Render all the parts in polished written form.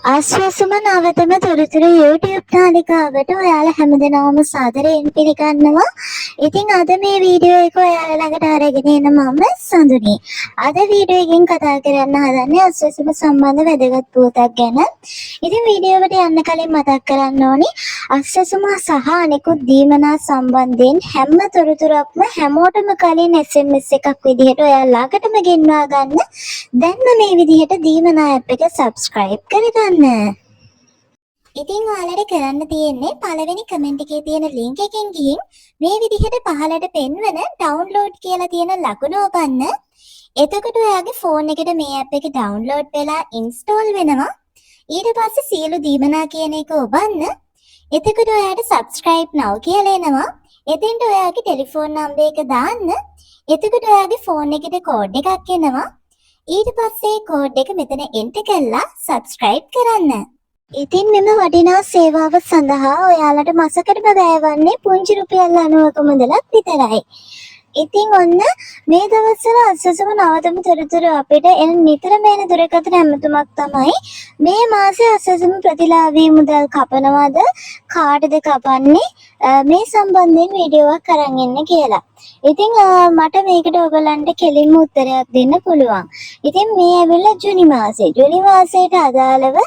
ආශ්වාසම නවතම තොරතුරු YouTube නාලිකාවට ඔයාලා හැමදෙනාම සාදරයෙන් පිළිගන්නවා. ඉතින් අද මේ වීඩියෝ එක ඔයාලා ළඟට අරගෙන එන මම සඳුනි. අද වීඩියෝ එකෙන් කතා කරන්න හදන්නේ ආශ්වාසම සම්බන්ධ වැදගත් පුවතක් ගැන. ඉතින් වීඩියෝ එකට යන්න කලින් මතක් කරන්න ඕනි ආශ්වාසම සහ අනෙකුත් දීමනා සම්බන්ධයෙන් හැම තොරතුරක්ම හැමෝටම කලින් SMS එකක් විදිහට ඔයාලා ළඟටම ගෙන්වා ගන්න. දැන්ම මේ විදිහට දීමනා app එක subscribe කරගන්න. ඉතින් ඔයාලට කරන්න තියෙන්නේ පළවෙනි කමෙන්ට් එකේ තියෙන link එකෙන් ගිහින් මේ විදිහට පහළට පෙන්වන download කියලා තියෙන ලකුණ ඔබන්න. එතකොට ඔයාගේ ෆෝන් එකට මේ app එක download වෙලා install වෙනවා. ඊට පස්සේ සියලු දීමනා කියන එක ඔබන්න. එතකොට ඔයාට subscribe now කියලා එනවා. එතෙන්ට ඔයාගේ ටෙලිෆෝන් නම්බර් එක දාන්න. එතකොට ඔයාගේ ෆෝන් එකට කෝඩ් එකක් එනවා. ඊට පස්සේ කෝඩ් එක මෙතන එන්ටර් කරලා subscribe කරන්න. ඉතින් මෙම වටිනා සේවාව සඳහා ඔයාලට මාසකටම වැය වන්නේ පුංචි රුපියල් 90ක මුදලක් විතරයි. ඉතින් ඔන්න මේ දවස්වල අසසම නවතම තොරතුරු අපිට එන නිතරම එන දුරකථන ඇමතුමක් තමයි මේ මාසේ අසසම ප්‍රතිලාභී මුදල් කපනවද කාටද කපන්නේ මේ සම්බන්ධයෙන් වීඩියෝවක් අරන් එන්න කියලා. ඉතින් මට මේකට ඔයගලන්ට කෙලින්ම උත්තරයක් දෙන්න පුළුවන්. ඉතින් මේ ඇවිල්ලා ජූනි මාසේ. ජූනි මාසයට අදාළව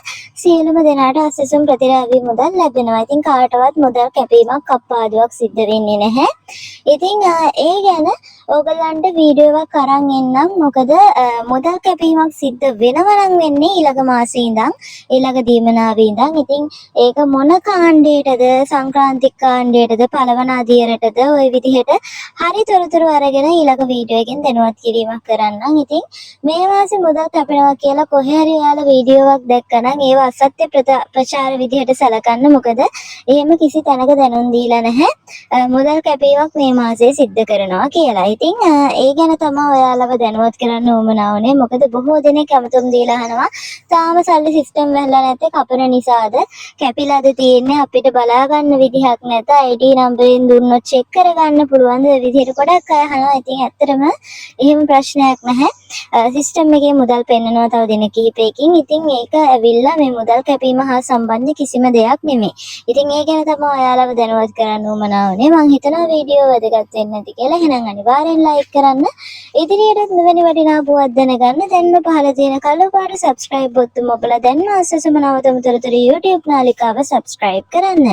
සියලුම දෙනාට අසසම ප්‍රතිලාභී මුදල් ලැබෙනවා. ඉතින් කාටවත් මුදල් කැපීමක් කප්පාදුවක් සිද්ධ වෙන්නේ නැහැ. ඉතින් ඒ ගැන ඔයගලන්ට වීඩියෝවක් අරන් එන්නම්. මොකද මුදල් කැපීමක් සිද්ධ වෙනවා නම් වෙන්නේ ඊළඟ මාසේ ඉඳන් ඊළඟ දීමනාවේ ඉඳන්. ඉතින් ඒක මොන කාණ්ඩයටද සංක්‍රාන්තික කාණ්ඩයටද පළවන අදියරටද ওই විදිහට හරි තොරතුරු අරගෙන ඊළඟ වීඩියෝ එකෙන් දැනුවත් කිරීමක් කරන්නම්. ඉතින් මේ මාසේ මුදල් කැපෙනවා කියලා කොහේ හරි ඔයාලා වීඩියෝවක් දැක්කනම් ඒව අසත්‍ය ප්‍රචාර විදිහට සැලකන්න. මොකද එහෙම කිසි තැනක දැනුම් දීලා නැහැ මුදල් කැපීමක් මේ මාසේ සිද්ධ කරනවා කියලා. ඉතින් ඒ ගැන තමයි ඔයාලව දැනුවත් කරන්න ඕමනාවනේ. මොකද බොහෝ දෙනෙක් අමතුම් දීලා අහනවා තාම සල්ලි සිස්ටම් වෙලා නැත්තේ කපන නිසාද කැපිලාද තියෙන්නේ අපිට බලා ගන්න විදිහක් නැත ID නම්බරෙන් දුන්නොත් චෙක් කරගන්න පුළුවන් ද විදිහට ගොඩක් අය අහනවා. ඉතින් ඇත්තටම එහෙම ප්‍රශ්නයක් නැහැ. සිස්ටම් එකේ මුදල් පෙන්නනවා තව දින කිහිපයකින්. ඉතින් ඒක ඇවිල්ලා මේ මුදල් කැපීම හා සම්බන්ධ කිසිම දෙයක් නෙමෙයි. ඉතින් ඒ ගැන තමයි ඔයාලව දැනුවත් කරන්න ඕමනාවනේ. මම හිතනවා වීඩියෝ වැදගත් වෙන්න ඇති කියලා. එහෙනම් අනිවාර්යෙන් ලයික් කරන්න. ඉදිරියටත් මෙවැනි වටිනා පුවත් දැනගන්න දැන්ම පහළ තියෙන කළු පාට subscribe බොත්තම ඔබලා දැන්ම අසසම නවතම තොරතුරු YouTube නාලිකාව subscribe කරන්න.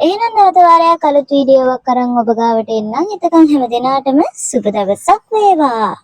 එහෙනම් නැවත වාරයක් අලුත් වීඩියෝවක් අරන් ඔබ ගාවට එන්නම්. එතකන් හැම දිනාටම සුබ දවසක් වේවා.